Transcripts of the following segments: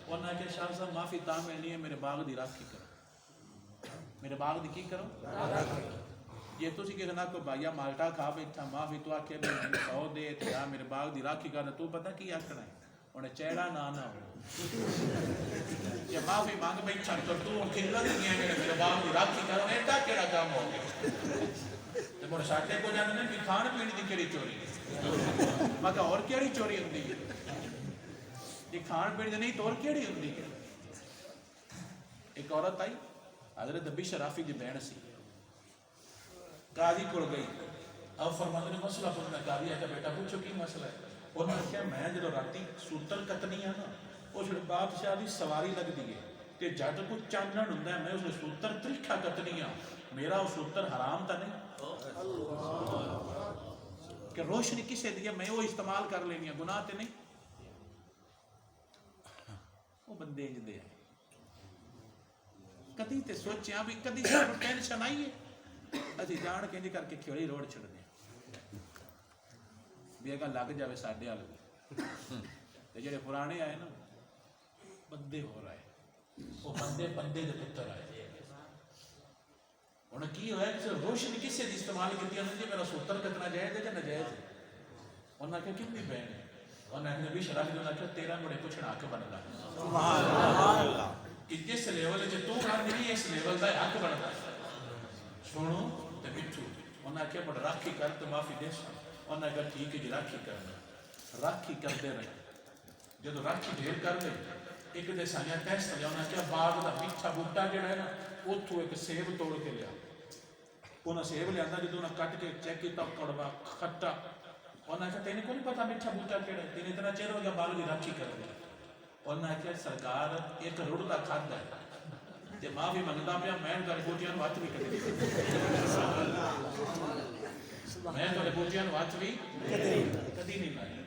انہوں نے کہا شاہ صاحب معافی تا ملنی ہے میرے باغ دی راکھی کرو، میرے باغ دی کی کرو یہ تو کہ نہ کوئی بھائیا مالٹا کھا بیٹھا معافی تو آکھے میں 100 دے تے یا میرے باغ دی راکھی کرنا، تو پتہ کی آکھنا ہے انہیں چیڑا نہ ہو یہ معافی مانگ بیٹھا تو کھلا دی گیا میرے باغ دی راکھی کرو، ایڈا کیڑا کام ہو گیا تے مڑ ساٹے کو جاندے نے کہ کھان پینے دی کیڑی چوری میں کہا اور کیڑی چوری ہوندی ہے یہ کھان پینے دی نہیں تو اور کیڑی ہوندی ہے۔ ایک عورت آئی حضرت ابی شرافی دی بہن سی، قاضی کو گئی، اب فرمانے نے مسئلہ پوچھنا، قاضی آتا بیٹا پوچھو کی مسئلہ ہے؟ انہوں نے کہا میں جب راتی سوتر کتنی ہے نا اس بادشاہ دی سواری لگ دی ہے کہ جد کو چانن ہوں میں اس سوتر تریکھا کتنی ہوں، میرا وہ سوتر حرام تا نہیں کہ روشنی کسے دیا میں وہ استعمال کر لینی ہے، گناہ تے نہیں۔ وہ بندے جدے ہیں کدی تے سوچیاں بھی کدی سانو ٹینشن آئی ہے اسی جان کے کر کے کھیڑی روڑ چھڑ دیں بھی اگر لگ جاوے ساڈے وال تے جڑے پرانے آئے نا بندے ہو رہے وہ بندے بندے دے پتر آئے انہیں کی ہویا کہ روشنی کسے دی استعمال کی انہوں نے میرا سوتر کتنا جائز ہے یا نجائز ہے؟ انہوں نے کہا کتنی بہن ہے؟ انہوں نے نبی شرافی نے کہا تیرا مڑے کچھ حق بنتا ہے کہ جس لیول ہے تو کر نہیں اس لیول دا حق بنتا ہے سنو تے مٹھو انہوں نے کہا بڑا راکھی کر تو معافی دے سا انہوں نے کہا ٹھیک ہے جی راکھی کرنا راکھی کرتے رہے جب راکھی ڈھیر کر گئے ایک دے سانیاں ٹیسٹ لیا انہوں نے کہا باغ دا میٹھا بوٹا جڑا ہے نا اتھو ایک سیب توڑ کے لیا انہوں سیب لیا جدو انہوں کٹ کے چیک کیتا کڑوا کھٹا انہوں نے کہا تینے کو نہیں پتا میٹھا بوٹا کیڑا ہے تینے اتنا چہر ہو گیا باغ دی راکھی کر دیا انہوں نے کہا سرکار ایک رڑتا کھاتا ہے تے معافی منگتا پیا میں تارے بوٹیاں وات بھی کر میں تارے بوٹیاں وات بھی کدی نہیں لائی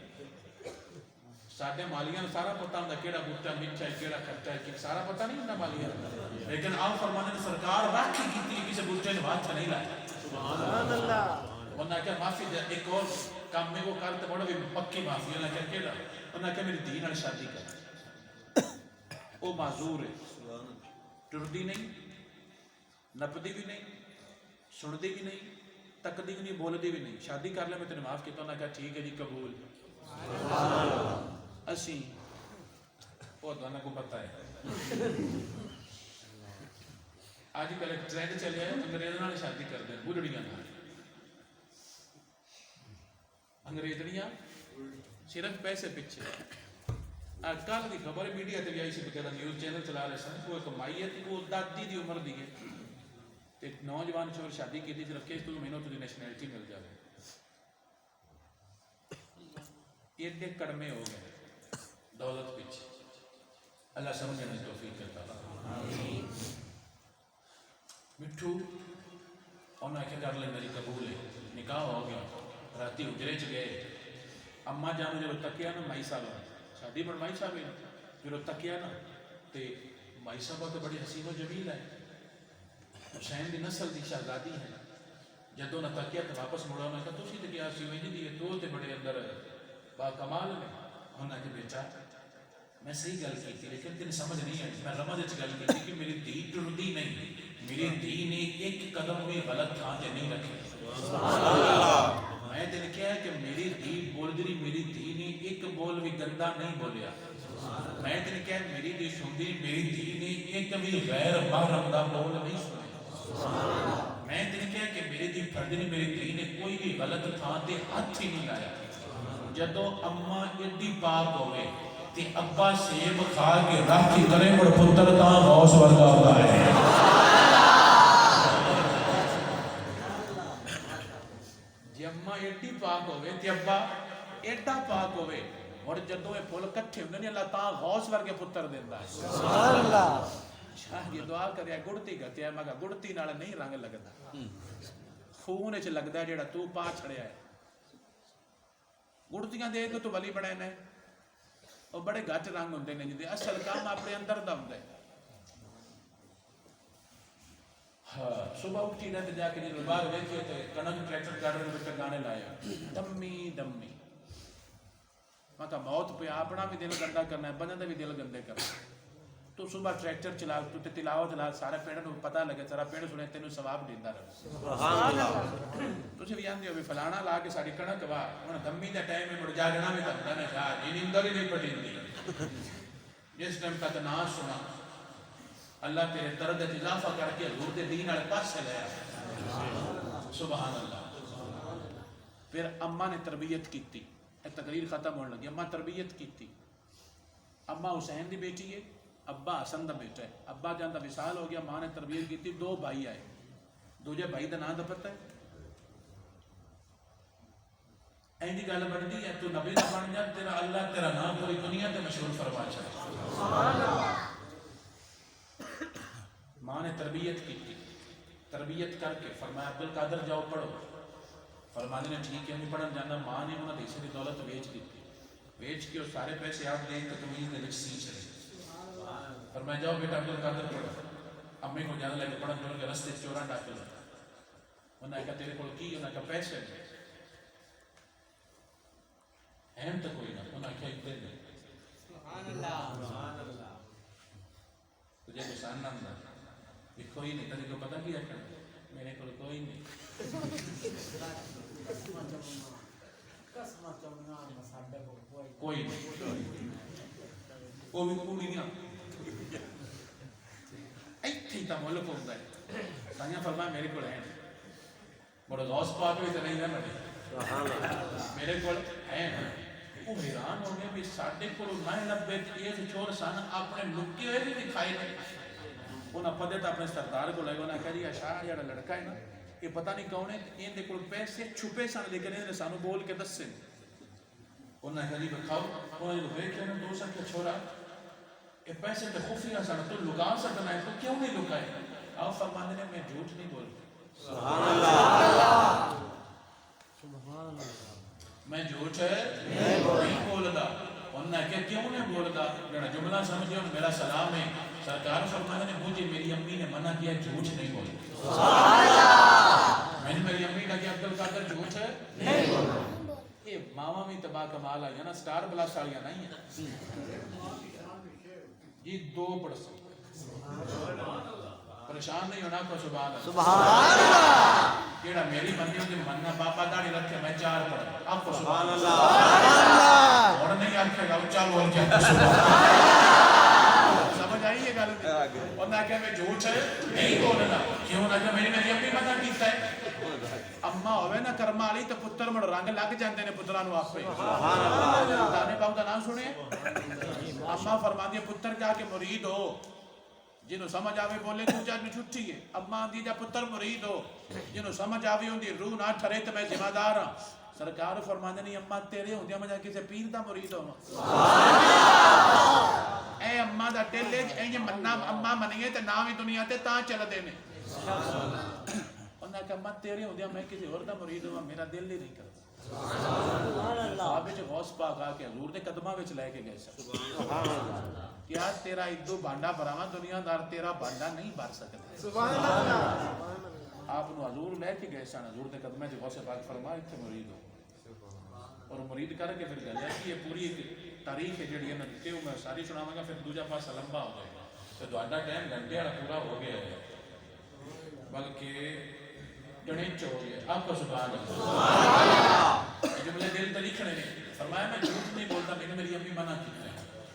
ساڈے مالیاں سارا پتہ ہوندا کیڑا بوٹا میٹھا ہے کیڑا کھٹا ہے سارا پتہ نہیں ہوندا مالیاں لیکن آپ فرمانے نے سرکار راکھی کیتی کسی بوٹے نے وات نہیں لایا سبحان اللہ انہوں نے کہا معافی دے ایک اور کام میں وہ کرتے بڑا بھی پکی معافی انہوں نے کہا کیڑا انہوں نے کہا میری دھی نال شادی کر وہ معذور ہے ٹردی نہیں نپدی بھی نہیں سندی بھی نہیں تکدی بھی نہیں بولدی بھی نہیں شادی کر لے میں تینے معاف کیتا انہوں نے کہا ٹھیک ہے جی قبول اسی وہ دونوں کو پتہ ہے آج کل ایک ٹرینڈ چلے ہیں انگریزوں نے شادی کر دیں بڑھڑیاں انگریزڑیاں صرف پیسے پیچھے کل کی خبر میڈیا تے بھی آئی سی بقاعدہ نیوز چینل چلا رہے سن وہ ایک مائی ہے وہ دادی دی عمر دی ہے ایک نوجوان چور شادی کی تھی صرف کہ اس تو مہینوں تجھے نیشنلٹی مل جائے ایڈے کڑمے ہو گئے دولت پیچھے اللہ سمجھنے میں توفیق کرتا مٹھو انہوں نے کر لے میری قبول ہے نکاح ہو گیا راتی اجرے چ گئے اما جانو جب تکیا نا مائی صاحب شادی پر مائی صاحب ہے جب تکیا نا تے مائی صاحب تو بڑی حسین و جمیل ہے حسین دی نسل دی شہزادی ہے جدوں نہ تکیا تو واپس مڑا انہوں نے کہا تسی تے کیا سی وینجی دی دو تے بڑے اندر با کمال میں انہوں نے کہا بیٹا میں صحیح گل کی تھی لیکن تین سمجھ نہیں آئی میں رمض وچ گل کی تھی کہ میری دھی ٹردی نہیں میری دھی نے ایک قدم بھی غلط تھان تے نہیں رکھی سبحان اللہ میں تین کہا ہے کہ میری دھی بول دی میری دھی نے ایک بول بھی گندا نہیں بولیا میں تین کہا ہے میری دھی سندی میری دھی نے ایک بھی غیر محرم دا بول نہیں سنا میں تین کہا کہ میری دھی پھردی میری دھی نے کوئی بھی غلط تھان تے ہاتھ ہی نہیں لایا جدو اماں ایڈی پاک ہوئے تے ابا سیب کھا کے راکھی کرے مڑ پتر تاں غوث ورگا ہوتا ہے جی اماں ایڈی پاک ہوئے تے ابا ایڈا پاک ہوئے اور جدو یہ پھول کٹھے ہوندے نے اللہ تاں غوث ورگے پتر دیندا ہے سبحان اللہ شاہ یہ دعا کریا گڑتی گتیا مگا گڑتی نال نہیں رنگ لگدا خون وچ لگدا جیڑا تو پا چھڑیا ہے گڑتیاں دے کے تو ولی بڑے نے اور بڑے گھٹ رنگ ہوندے نے جدے اصل کام اپنے اندر دا ہوندا ہے ہاں صبح اٹھی نہ جا کے جدوں باہر ویکھے تے کنک ٹریکٹر گاڑی وچ گانے لائے دمی دمی میں کہا موت پہ اپنا بھی دل گندا کرنا ہے بندے بھی دل گندے کرنا تو صبح ٹریکٹر چلا تو تلاوت لا سارے پنڈ نوں پتہ لگے سارا پنڈ سنے تینوں ثواب دیندا رہے سبحان اللہ تسی بھی جاندے ہو بھی فلانا لا کے ساڈی کنک وا ہن دمی دا ٹائم ہے مڑ جاگنا بھی تھا نے شاہ جی نیند بھی نہیں پٹیندی جس ٹائم تک نہ سنا اللہ تیرے درد وچ اضافہ کر کے حضور دے دین والے پاسے لے آیا سبحان اللہ پھر اماں نے تربیت کیتی تقریر ختم ہونے لگی اماں تربیت کیتی اماں حسین دی بیٹی ہے ابا حسن دا بیٹا ہے ابا جان دا وصال ہو گیا ماں نے تربیت کیتی دو بھائی آئے دوجے بھائی دا نام دا پتہ ہے اینی گل بنتی ہے تو نبی دا بن جا تیرا اللہ تیرا نام پوری دنیا تے مشہور فرما چاہے سبحان اللہ ماں نے تربیت کی تربیت کر کے فرمایا عبد القادر جاؤ پڑھو فرمانے نے ٹھیک ہے نہیں پڑھن جانا ماں نے انہوں نے حصے کی دولت بیچ دیتی بیچ کے اور سارے پیسے آپ دیں تو تمیز دے وچ سی چلے فرمایا جاؤ بیٹا عبد القادر پڑھو امی کو جانا لے کے پڑھن پڑھن کے رستے چوراں ڈاک لے انہوں نے کہا تیرے کول کی انہوں نے کہا پیسے اہم تو کوئی نہ انہوں نے کہا ایک دن سبحان اللہ تجھے گسان نہ ہوتا کوئی نہیں تجھے کو پتہ کیا کرنا میرے کو کوئی نہیں کوئی نہیں وہ بھی کوئی نہیں ایتھی تا ملک ہوتا ہے سانیہ فرمایا میرے کو ہے بڑا غوث پاک ہوئی تو نہیں ہے میرے کو ہے وہ حیران ہو گیا بھی ساڑھے کو نائے لبے یہ چور سانا اپنے لکی ہوئے بھی دکھائی نہیں انہاں پدے تا اپنے سردار کو لگے انہاں کہا جی اشاہ جڑا لڑکا ہے نا یہ پتہ نہیں کون ہے ان دے کول پیسے چھپے سن لیکن انہوں نے سانو بول کے دس سے انہاں کہا جی بکھاؤ انہوں نے دیکھ لینا دو سن کے چھوڑا یہ پیسے تے خفیہ سن تو لگا سکنا ہے تو کیوں نہیں لگائے آؤ فرمانے نے میں جھوٹ نہیں بول سبحان اللہ سبحان اللہ میں جھوٹ ہے نہیں بولدا انہوں نے کہا کیوں نہیں بولدا جڑا جملہ سمجھے میرا سلام ہے سرکار فرمانے نے مجھے میری امی نے منع کیا جھوٹ نہیں بولے سبحان اللہ میں نے میری امی نے کہا عبد القادر جھوٹ ہے نہیں بولے یہ ماما بھی تباہ کمال آئی ہے نا سٹار بلا سالیاں نہیں ہیں یہ دو پڑھ پریشان نہیں ہونا کو سبحان اللہ کیڑا میری بندی ہوتی مننا باپا داڑی رکھے میں چار پڑھ آپ کو سبحان اللہ اور نہیں آنکھے گا اچھا بول کے سمجھ آئی یہ گل اور نہ کہ میں جھوٹ ہے نہیں بولنا کیوں نہ کہ میری امی پتہ کیتا ہے اماں ہوئے نا کرما والی تو پتر مڑ رنگ لگ جاندے نے پتراں نوں آپے سبحان اللہ دانے باؤ دا نام سنے اماں فرماندی ہے پتر جا کے مرید ہو جنہوں سمجھ آوے بولے تو جا میں چھٹی ہے اماں دی جا پتر مرید ہو جنہوں سمجھ آوے ہوں دی روح نہ ٹھرے تو میں ذمہ دار ہاں سرکار فرماندے نہیں اماں تیرے ہوں دیا مجھا کسے پیر دا مرید ہوں اے اماں دا دل ہے اے یہ مننا اماں منیے تے نامی دنیا تے تاں چل دینے انہوں نے کہا اماں تیرے ہوں دیا میں کسی اور دا مرید ہوں میرا دل ہی نہیں کرتا صحابے جو غوث پاک آ کے حضور نے قدمہ وچ لے کے گئے سب کیا تیرا ایک دو بانڈا براما دنیا دار تیرا بانڈا نہیں بار سکتے سبحان اللہ آپ انہوں حضور لے کے گئے سن حضور نے قدمہ جو غوث پاک فرمائے اتھے مرید ہو اور مرید کر کے پھر گل ہے کہ یہ پوری تاریخ ہے جڑی ہے کہ میں ساری سناواں گا پھر دوجا پاس لمبا ہو جائے گا تو تہاڈا ٹائم گھنٹے والا پورا ہو گیا ہے بلکہ گھنٹے ہو گیا آپ کو سبحان اللہ جملے دل تے لکھنے نے فرمایا میں جھوٹ نہیں بولتا میں نے میری امی منع کی ہے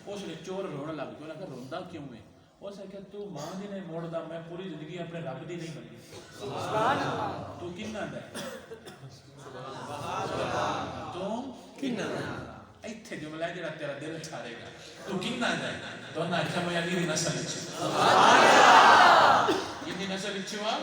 اس نے چور رونے لگ گیا کہ روندا کیوں ہے اس نے کہا تو ماں دی نہیں موڑدا میں پوری زندگی اپنے رب دی نہیں بنی سبحان اللہ تو کنا دا سبحان اللہ تو کنا ایتھے جملہ ہے جڑا تیرا دل ٹھارے گا تو کنا دا تو نہ کہ میں علی دی نسل وچ سبحان اللہ یہ دی نسل وچ وا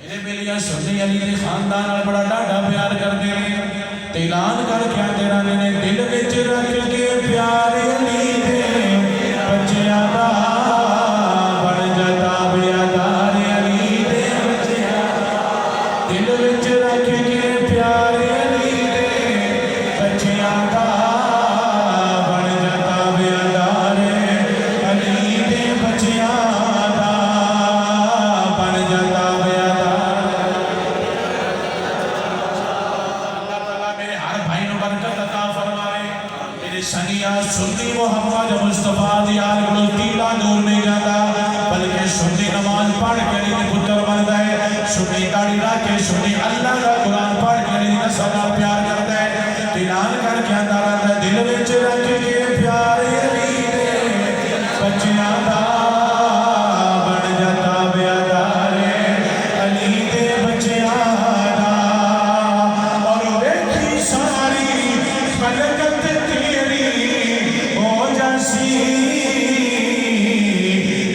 انہیں ملیا سنی علی دے خاندان نال بڑا ڈاڈا پیار کردے نے تے اعلان کر کے تیرا نے دل وچ رکھ کے پیار علی دے بچیاں دا بن جاتا بیادار علی دے بچیاں دل وچ رکھ کے پیار علی دے بچیاں دا بن جاتا بیادار علی دے بچیاں دا بن جاتا بیادار اللہ تعالیٰ میرے ہر بھائی نو برکت عطا فرمائے مصطفیٰ دی آل کو تیلا دور نہیں جاتا بلکہ سنی نماز پڑھ کے نہیں پتر بنتا ہے سنی داڑھی رکھ کے سنی اللہ کا قرآن پڑھ کے نہیں نسل نال پیار کرتا ہے اعلان کر کے اندر آتا ہے دل وچ رکھ کے پیار علی دے بچیاں دا بن جاتا بیادار علی دے بچیاں دا اور ویکھی ساری خلقت تیری ہو جاسی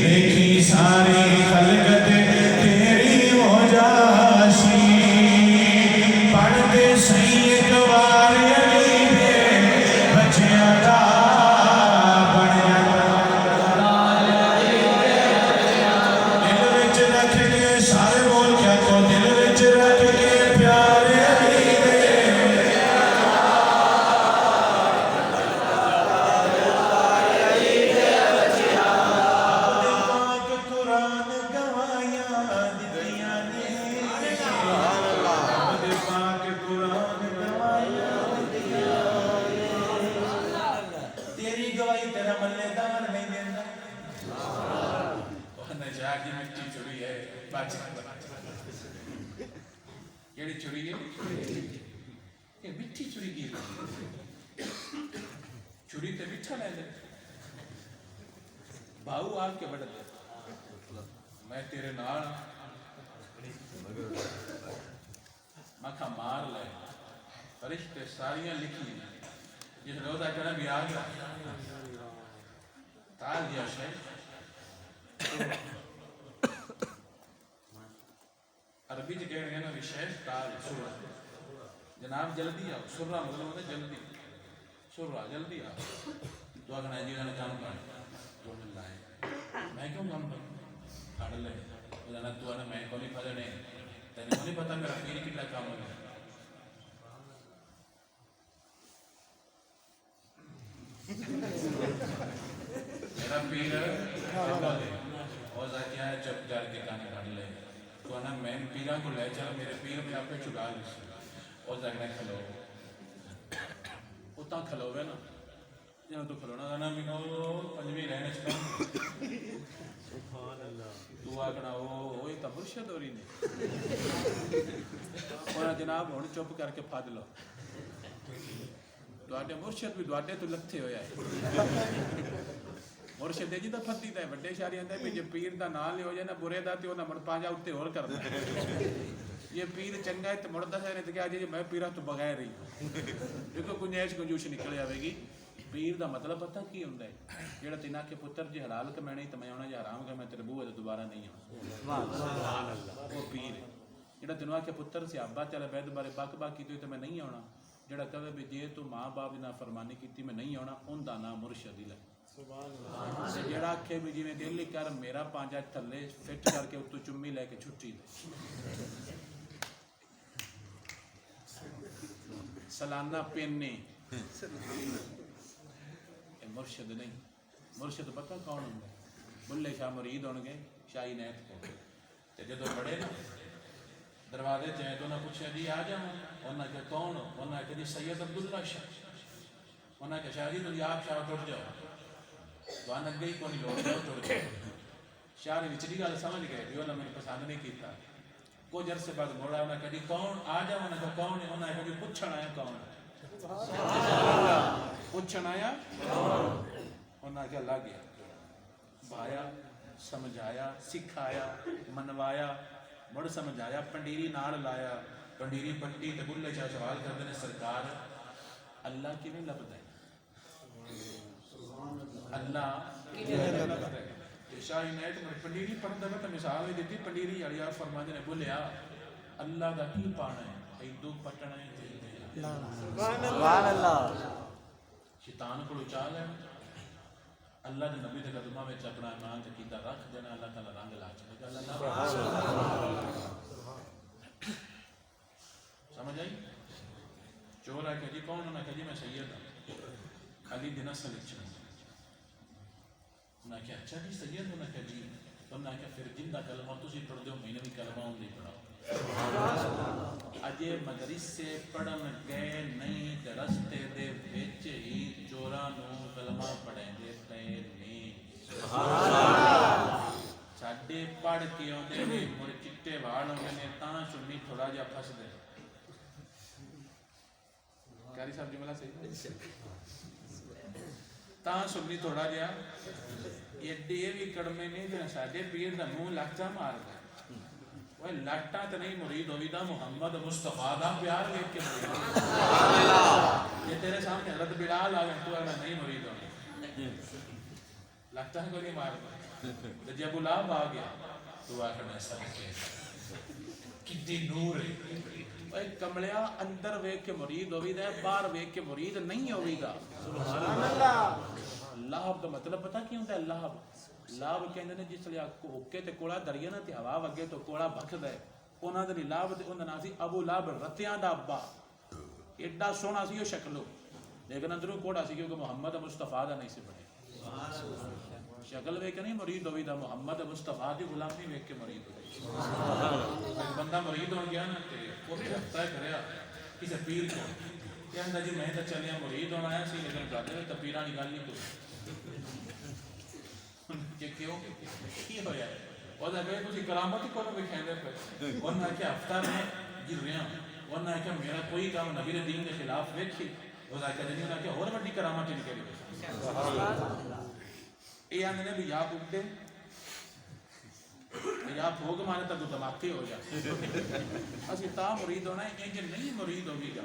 ویکھی ساری خلقت تیری ہو جاسی پڑھتے سید وار علی دے بچیاں دا بن جاتا دل وچ رکھ کے سارے بول کیا تو دل وچ رکھ کے پیار علی دے پاک قرآن گواہیاں دتیاں نے پاک قرآن گواہیاں تیری گواہی تیرا ملے دار نہیں دینا نجا کی مٹی چڑی ہے کیڑی چڑی ہے یہ مٹھی چڑی کی چڑی تے مٹھا لے لے باؤ آ کے بڑھ دے میں تیرے نال مکھا مار لے فرشتے ساریاں لکھی جس روزہ کہنا بھی آ گیا تال دیا شیخ عربی جو کہنے گئے نا وشیش تال سورہ جناب جلدی آؤ سورہ مطلب ہوتا ہے جلدی سورہ جلدی آؤ دعا کرنا ہے جی انہوں نے کام کرنا تو مل رہا ہے میں کیوں کام کروں کھڑ لے وہ جانا تو آنا میں کو نہیں پتا نہیں تینے کو نہیں پتا میرا پیر کتنا کام ہو گیا میرا پیر اور کیا ہے چپ جار کے کانے کھڑ لے تو نا میں پیرا کو لے چلا میرے پیر میں آپ پہ چڑھا لی اور جگنے کھلو اتنا کھلو گے نا جنہوں تو کھلونا نا پنجویں رہنے چکا تو آگنا وہی تا مرشد ہو رہی نہیں اور جناب ہوں چپ کر کے پھاد لو دوڑے مرشد بھی دوڑے تو لکھتے ہویا ہے مرشد جی تو پھتی دا ہے بڑے شاری اندر بھی جب پیر دا نال ہو جائے نا برے دا تے ہونا مڑ پانجا اٹھتے اور کرنا ہے یہ پیر چنگا ہے تو مڑتا ہے نہیں تو کیا جی میں پیرا تو بغیر رہی دیکھو کنجیش کنجوش نکل جاوے گی پیر دا مطلب پتہ کی ہوندہ ہے جیڑا تینا کے پتر جی حلال کا میں نہیں تو میں ہونا جی حرام کا میں تیرے بوئے تو دوبارہ نہیں ہوں وہ پیر ہے جیڑا تینا کے پتر سے ابا چلے بید بارے باک باک کی تو میں نہیں ہونا جیڑا کہے بھی جے تو ماں باپ نا فرمانی کی میں نہیں ہونا ان دا نام مرشد ہے جیڑا آکھے بھی جی میں دل کر میرا پانجا تھلے فٹ کر کے اتو چمی لے کے چھٹی دے سلانہ پیننے مرشد نہیں مرشد پتہ کون ہوں گے بلے شاہ مرید ہوں گے شاہی نیت کو تے جدو بڑے نا دروازے چاہے تو انہیں پوچھا جی آ جاؤں انہیں کہ کون ہو انہیں کہ جی سید عبداللہ شاہ انہیں کہ شاہ جی تو آپ شاہ ٹوٹ جاؤ تو آنک گئی کونی لوگ جاؤ ٹوٹ جاؤ شاہ نے وچلی گال سمجھ گئے جو انہیں میں پسند نہیں کیتا کچھ عرصے بعد موڑا انہیں کہ جی کون آ جاؤ انہیں کہ کون ہے انہیں کہ جی پوچھن آیا کون ہے پوچھن آیا انہیں کہ اللہ گیا بایا سمجھایا سکھایا منوایا مڑ سمجھایا پنڈیری نال لایا پنڈیری پٹی تے بلے چاہ سوال کر دینے سرکار اللہ کی نہیں لبدا ہے اللہ کی نہیں لبدا ہے شاہی نیت میں پنڈیری پڑھتا ہے تو مثال نہیں دیتی پنڈیری یار فرما دینے بولیا اللہ دا کی پانا ہے ایدو پٹنا ہے سبحان اللہ شیطان کو اچال ہے اللہ نے نبی دے قدمہ میں اپنا ایمان تکیدہ رکھ دینا اللہ تعالیٰ رنگ لا چلے گا اللہ سمجھ آئی چور ہے کہ جی کون ہونا کہ جی میں سید ہوں علی دن اصل اچھا انہاں کہا اچھا جی سید ہونا کہ جی انہاں کہا پھر جندہ کلمہ تو سی پڑھ دیو میں نے بھی کلمہ ہوں نہیں پڑھا اجے مدرسے پڑھن گئے نہیں تے رستے دے وچ ہی چورانوں کلمہ پڑھیں پے نہیں ساڈے پڑھ کے آتے نے مڑ چٹے وال ہوتے ہیں تاں سنی تھوڑا جہا پھس دے قاری صاحب جملہ صحیح تاں سنی تھوڑا جہا ایڈے بھی کڑمے نہیں جہاں ساڈے پیر دا منہ لچا مار گیا وہ لٹا تو نہیں مرید ہوئی دا محمد مصطفیٰ دا پیار دیکھ کے مرید یہ تیرے سامنے حضرت بلال آگئے تو اگر نہیں مرید ہوئی لگتا ہے کوئی نہیں مار گیا جب ابو لہب آ گیا تو آخر میں صدقے کتنی نور ہے کملیا اندر ویک کے مرید ہوئی دا باہر ویک کے مرید نہیں ہوئی دا سبحان اللہ لہب کا مطلب پتا کیوں ہوتا ہے لہب لہب کہندے نے جس لئے ہوکے تے کوڑا دریا نا تے ہوا وگے تو کوڑا بکھدا ہے انہاں دے لہب تے انہاں نام سی ابو لہب رتیاں دا ابا ایڈا سونا سی او شکلو لیکن اندروں کوڑا سی کیونکہ محمد مصطفیٰ دا نہیں سی بنے شکل ویک نہیں مرید ہوئی دا محمد مصطفیٰ دی غلامی ویک کے مرید ہوئی بندہ مرید ہو گیا نا تے وہ طے کریا کسی پیر کو کہندا جی میں تے چلیا مرید ہونا آیا سی لیکن گل تے پیراں دی گل نہیں کوئی کہ کیوں کی ہویا ہے وہ دے تسی کرامت ہی کوئی وکھاندے پے انہاں کہ ہفتہ میں گریا انہاں کہ میرا کوئی کام نبی دے دین کے خلاف ویکھی وہ ذکر نہیں انہاں کہ اور بڑی کرامت نکلی سبحان اللہ یہ آنے بھی یا اٹھتے یا بھوگ مانے تک دماغی ہو جائے اسی تا مرید ہونا ہے کہ نہیں مرید ہوگی گا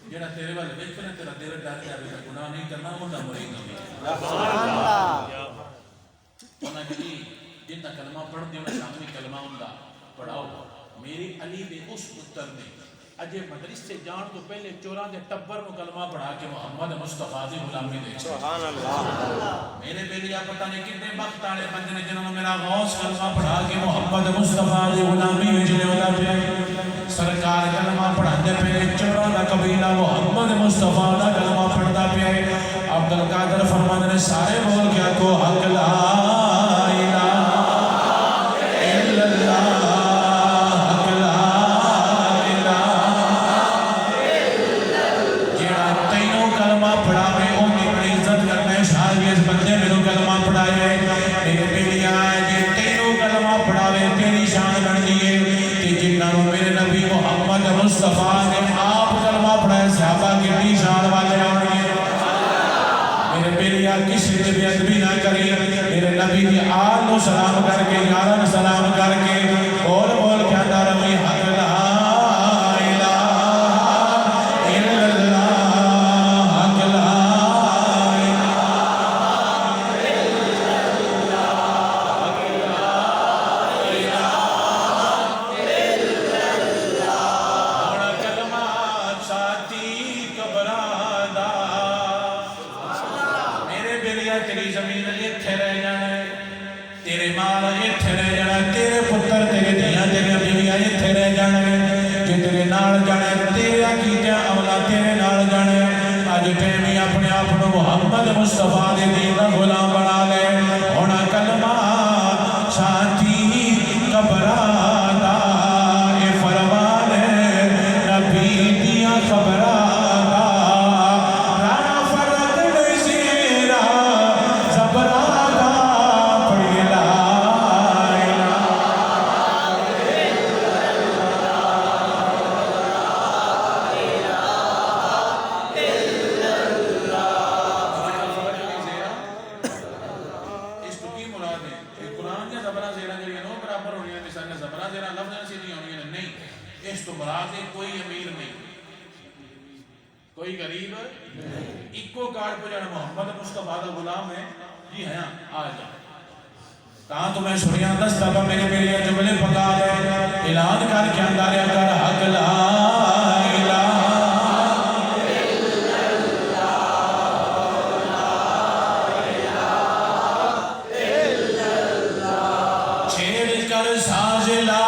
جیڑا تیرے والے دیکھنے تیرا دیر ڈر جائے گناہ نہیں کرنا وہ نہ مرید ہوگی سبحان اللہ انہاں کہ جنہ کلمہ پڑھ دے انہاں سامنے کلمہ ہوندا پڑھاؤ میری علی دے اس پتر نے اجے مدرس سے جان تو پہلے چوراں دے ٹبر نو کلمہ پڑھا کے محمد مصطفیٰ دی غلامی دے سبحان اللہ میرے بیلیا پتہ نہیں کتنے وقت والے بندے نے جنہوں نے میرا غوث کلمہ پڑھا کے محمد مصطفیٰ دی غلامی وچ لیاوندا پیا سرکار کلمہ پڑھاندے پے چوراں دا قبیلہ محمد مصطفیٰ دا کلمہ پڑھدا پیا عبد القادر فرماندے نے سارے بول گیا کو حق لا الہ الا اللہ مصطفیٰ نے آپ کلمہ پڑھائے صحابہ کی نیشان والے آنے میرے بیلیا کسی نے بھی ادبی نہ کری میرے نبی کی آل کو سلام کر کے یارن سلام کر کے اور بول کے اندر روی حق لا الہ الا اللہ حق لا مصطفیٰ دے دین دا غلام بنا لے ہونا کلمہ شانتی کبرادا اے فرمان ہے نبی دیا خبرادا رانا فرد نشیرہ زبرادا پڑی لا کوئی غریب ایکو کارڈ پہ جانا محمد مصطفیٰ دا غلام ہے جی ہاں آ جا کہاں تمہیں سنیاں دستا پا میرے میرے جملے پکا لے اعلان کر کے اندر کر حق لا الہ الا اللہ چھیڑ کر ساز لا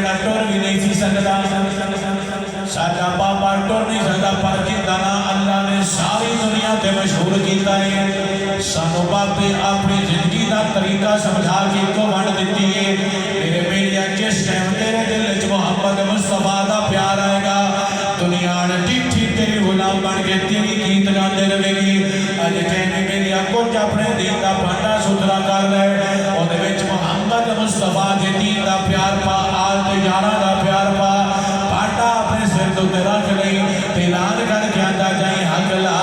جڑا ٹر بھی نہیں سی سکتا ساڈا بابا ٹر نہیں سکتا پر جندا نا اللہ نے ساری دنیا تے مشہور کیتا ہے سانو بابے اپنی زندگی دا طریقہ سمجھا کے کو ونڈ دتی ہے میرے بیٹیا جس ٹائم تیرے دل وچ محمد مصطفیٰ دا پیار آئے گا دنیا نے ڈٹھی تیری غلام بن کے تیری گیت گاندے رہے گی اج کہنے بیٹیا کچھ اپنے دین دا بھانڈا ستھرا کر لے اودے وچ محمد مصطفیٰ دے دین دا پیار پا آل تے یاراں دا پیار پا بھانڈا اپنے سر تو تے رکھ لئی تے اعلان کر کے آندا جائیں حق لا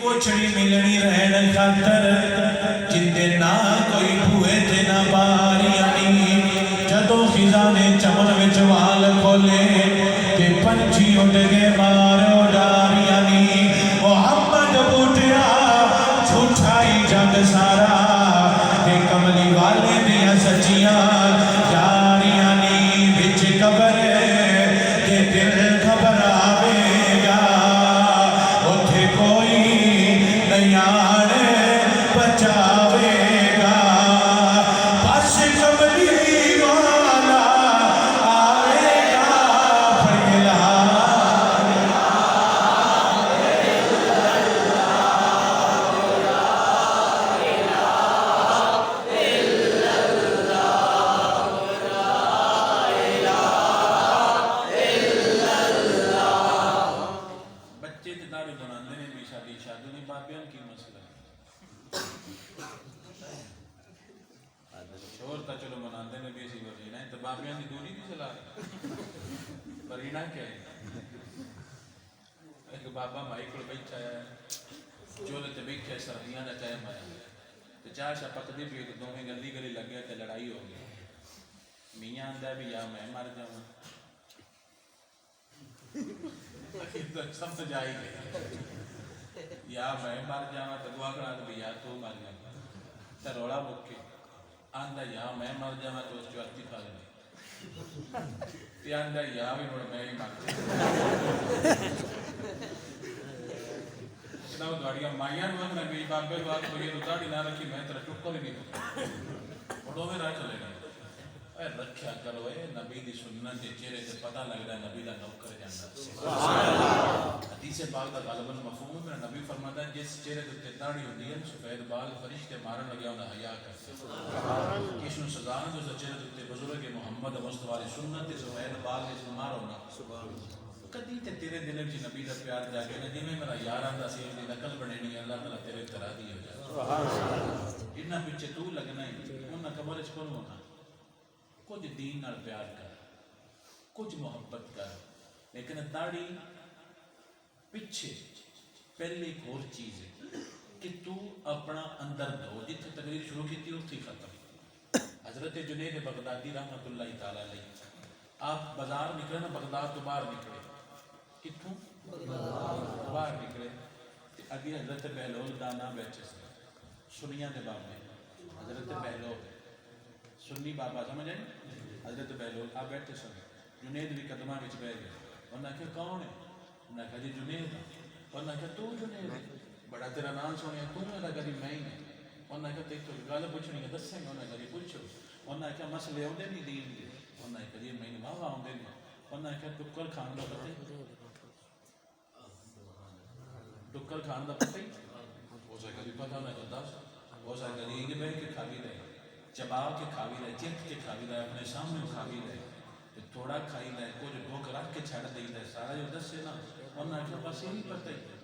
کوچھڑی ملنی رہن خاطر جندے نہ کوئی بھوئے تے نہ باریانی جدو خزاں نے چمن وچ وال کھولے تے پنچھی اڑ گئے مارو ڈاریانی محمد بوٹیا جھوٹائی جگ سارا تے کملی والے دیا سچیاں یاریانی وچ قبر تے دل گھبراوے گا اوتھے کوئی نیان بچاوے گا بس کملی والا آئے گا پھڑلا بچے تے داڑھی بناندے نے بھی شادی نہیں بابیاں کی مسئلہ شور تا چلو بناندے نے بھی اسی ورینا ہے تو بابیاں دی دوری بھی چلا ورینا کیا ہے ایک بابا مائی کو بیٹھا ہے چولے تے بیٹھا ہے سردیاں دا ٹائم آیا تے چار شا پکدی بھی دو میں گلی گلی لگ گیا تے لڑائی ہو گئی میاں آندا بھی یا میں مر جاواں سمجھ آئی گئی یا میں مر جاواں تے دعا کرا تے یا تو مر جاواں تے رولا مک کے آندا یا میں مر جاواں تو اس چوتی کھا لے تے آندا یا بھی ہن میں ہی مر جاواں نہ داڑیاں مائیاں نوں میں میری بابے بات کوئی داڑھی نہ رکھی میں تیرا ٹکر ہی نہیں اڑو میں راہ چلے گا اے رکھیا کرو اے نبی دی سنت دے چہرے تے پتہ لگدا ہے نبی دا نوکر جاندا سبحان اللہ حدیث پاک دا غالباً مفہوم ہے نبی فرماتا ہے جس چہرے تے داڑھی ہوندی ہے سفید بال فرشتے مارن لگیا انہاں حیا کرتے سبحان اللہ اس نوں سزا نہ جو چہرے تے بزرگ محمد مصطفی دی سنت تے سفید بال اس نوں مارو نا سبحان اللہ کدی تے تیرے دل وچ نبی دا پیار جاگے نا جویں میرا یار آندا سی دی نقل بنینی ہے اللہ تعالی تیرے طرح دی ہو جائے سبحان اللہ اتنا پیچھے تو لگنا ہے انہاں قبر وچ کون ہونا کچھ دین نال پیار کر کچھ محبت کر لیکن داڑھی پیچھے پہلے ایک اور چیز ہے کہ تو اپنا اندر دھو جتنے تقریر شروع کی تھی اتنی ختم حضرت جنید بغدادی رحمۃ اللہ تعالیٰ علیہ آپ بازار نکلے نا بغداد تو باہر نکلے کتوں باہر نکلے اگے حضرت بہلول دانا بیٹھے سے سنیاں دے بابے حضرت بہلول سنی بابا سمجھ آئی حضرت بہلول آپ بیٹھے سن جنید بھی قدمہ وچ بیٹھ گئے انہاں کہا کون ہے انہاں کہا جی جنید انہاں کہا تو جنید ہے بڑا تیرا نام سنیا تو میرا کہا میں ہی ہے انہاں کہا دیکھ تو گل پوچھنی ہے دسیں گے انہاں کہا جی پوچھو انہاں کہا مسئلے ہوندے نہیں دین دے انہاں کہا جی میں واہ واہ ہوندے نہیں انہاں کہا ٹکر کھان دا پتہ ٹکر کھان دا پتہ ہو سکتا ہے پتہ نہ کرتا ہو سکتا ہے یہ بیٹھ کے کھاوی رہے چبا کے کھاوی رہے چپ کے کھاوی رہے اپنے سامنے کھاوی رہے تھوڑا کھائی رہے کچھ ڈھوک رکھ کے چھڑ دے رہے سارا جو دس سے نا انہاں کہا بس یہ نہیں پتہ ہی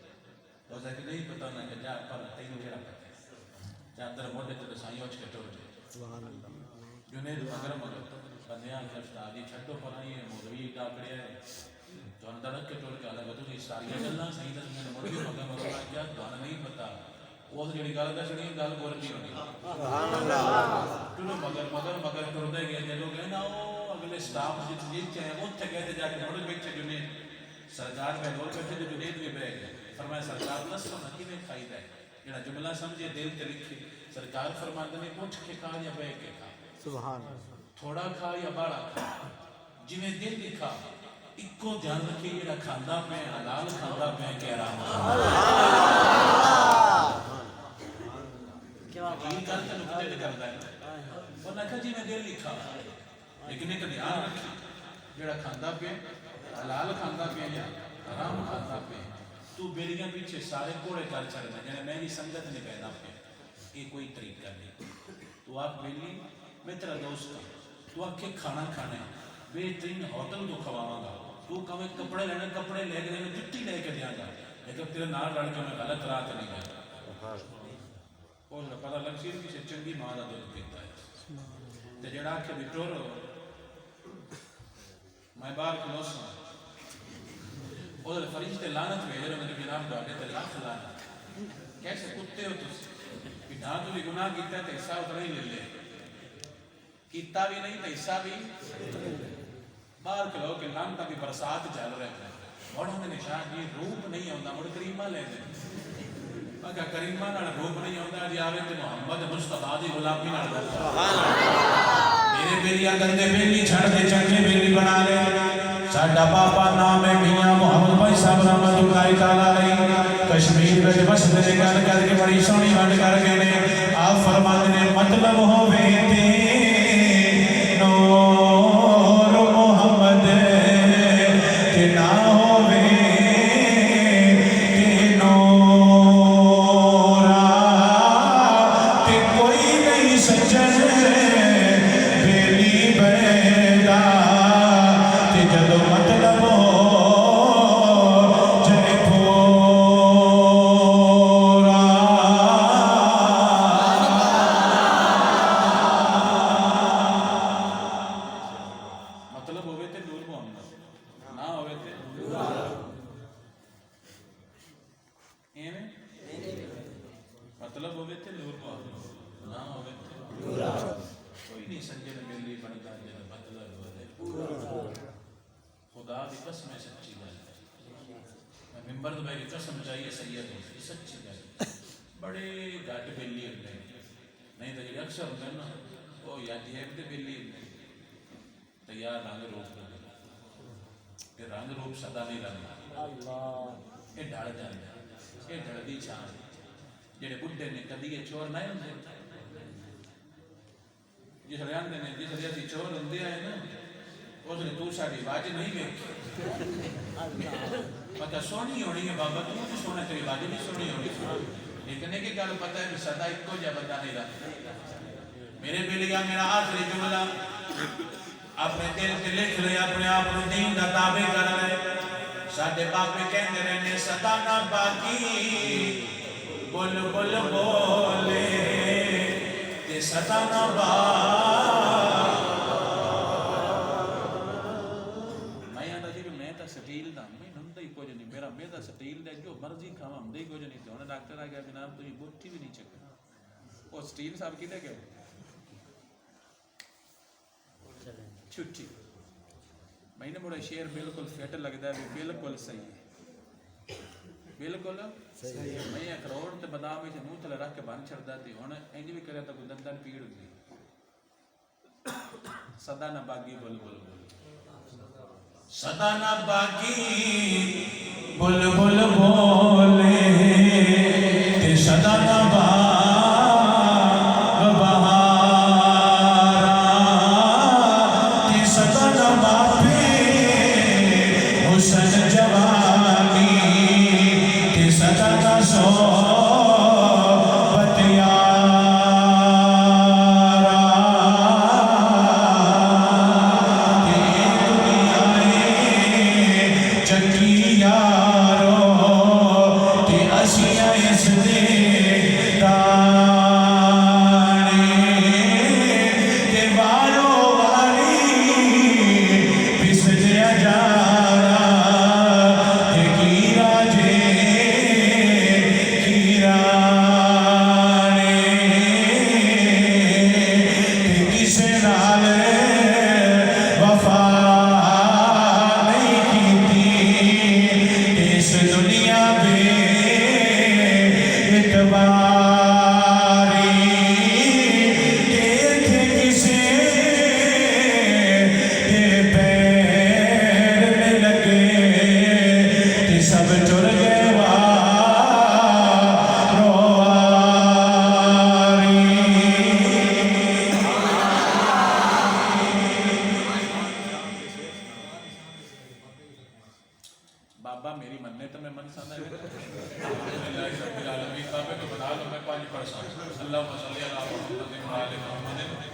ہو سکتا نہیں پتہ انہاں کہا جا پر تینوں کہڑا پتہ ہے چادر موڑے تے سائیں اچ کے ٹوٹ جائے جنید مگر مگر بندیاں کے استاد یہ چھڈو پر آئی ہے مولوی ڈاکڑیا ہے تو اندر کے ٹول کے الگ تو ساری گلاں صحیح دس میں مڑ بھی مگر مگر کیا دان نہیں پتہ وہ جڑی گل دسنی گل بول نہیں ہونی سبحان اللہ تو مگر ٹردے گئے جدوں گئے نا او اگلے سٹاف جت جیت ہے اوتھے گئے تے جا کے مڑ بیٹھے جنید سرکار میں لوگ بیٹھے تو جنید بھی بہ گئے فرمایا سرکار لسو نہ کیویں کھائی دا ہے جڑا جملہ سمجھے دل تے لکھے سرکار فرماتے نے اٹھ کے کھا یا بہ کے کھا سبحان اللہ تھوڑا کھا یا بڑا کھا جویں دل لکھا اکو دھیان رکھے جڑا کھاندا پے حلال کھاندا پے کہ حرام یہ گل تے نقطے تے کردا ہے اور نہ کہ جویں دل لکھا لیکن ایک دھیان رکھے جڑا کھاندا پے حلال کھاندا پے یا حرام کھاندا پے تو بیلیاں پیچھے سارے کوڑے کر چھڑنا جنے میں بھی سنگت نہیں پیدا پہ یہ کوئی طریقہ نہیں تو آپ بیلی میں تیرا دوست ہوں تو آپ کے کھانا کھانے بہترین ہوٹل تو کھواواں گا تو کمیں کپڑے لینے کپڑے لے کے جٹی لے کے دیا گا لیکن تیرے نال رڑ کے میں غلط راہ تے نہیں گیا اور پتہ لگ سی کہ چنگی ماں دا دودھ پیتا ہے تے جڑا کہ بٹور میں باہر کھلوسا اور فرشتے لعنت بھیج رہے ہیں کہ جناب ڈاکے تے لاکھ لعنت کیسے کتے ہو تسی کہ نہ تو بھی گناہ کیتا ہے تے حصہ اتنا ہی لے لے کیتا بھی نہیں تے حصہ بھی باہر کھلو کہ لعنت کی برسات چل رہے ہیں بڑوں نے نشان یہ روپ نہیں آتا مڑ کریمہ لے دے مگر کریمہ نال روپ نہیں آتا جی آوے تے محمد مصطفیٰ دی غلامی نال میرے بیلیا گندے بیلی چھڑ دے چنگے بیلی بنا لے ساڈا پاپا نام ہے میاں محمد بھائی صاحب رحمت اللہ تعالی علیہ کشمیر وچ بسدے نے گل کر کے بڑی سونی ونڈ کر کے نے آپ فرماندے نے مطلب ہووے تے نور محمد تے نہ ہووے تے نور تے کوئی نہیں سجن بیلی بیدا تے جدو مطلب سونی ہونی ہے بابا تو بھی سونا تیری باجی بھی سونی ہونی لیکن ایک گل پتہ ہے کہ صدا ایک کو جا بندہ نہیں رہا میرے بیلیا میرا آخری جملہ اپنے دل سے لکھ لے اپنے آپ کو دین دا تابع کر لے ساڈے باپ میں کہندے رہنے صدا نہ باقی بول بول بولے تے صدا نہ سٹیل دے جو مرضی کھاواں ہم دے کچھ نہیں تے ہن ڈاکٹر آ گیا جناب تو یہ بوٹی بھی نہیں چکا وہ سٹیل صاحب کدے گئے چھٹی میں نے بڑا شعر بالکل فٹ لگدا ہے بالکل صحیح ہے بالکل صحیح ہے میں ایک کروڑ تے بادام وچ منہ تھلے رکھ کے بن چھڑدا تے ہن انج بھی کرے تے کوئی دندن پیڑ ہوندی صدا نہ باغی بول بول صدا نہ باغی بول بول بولے تے صدا نہ چکی یارو دنیا بے اعتباری دیکھ کسے دے پیر میں لگے تے سب ٹر گئے بابا میری مننے تو میں من سانا ہے الحمدللہ رب العالمین بابے کو بنا لو میں پانی پڑھ سکتا اللہ صلی اللہ علیہ وسلم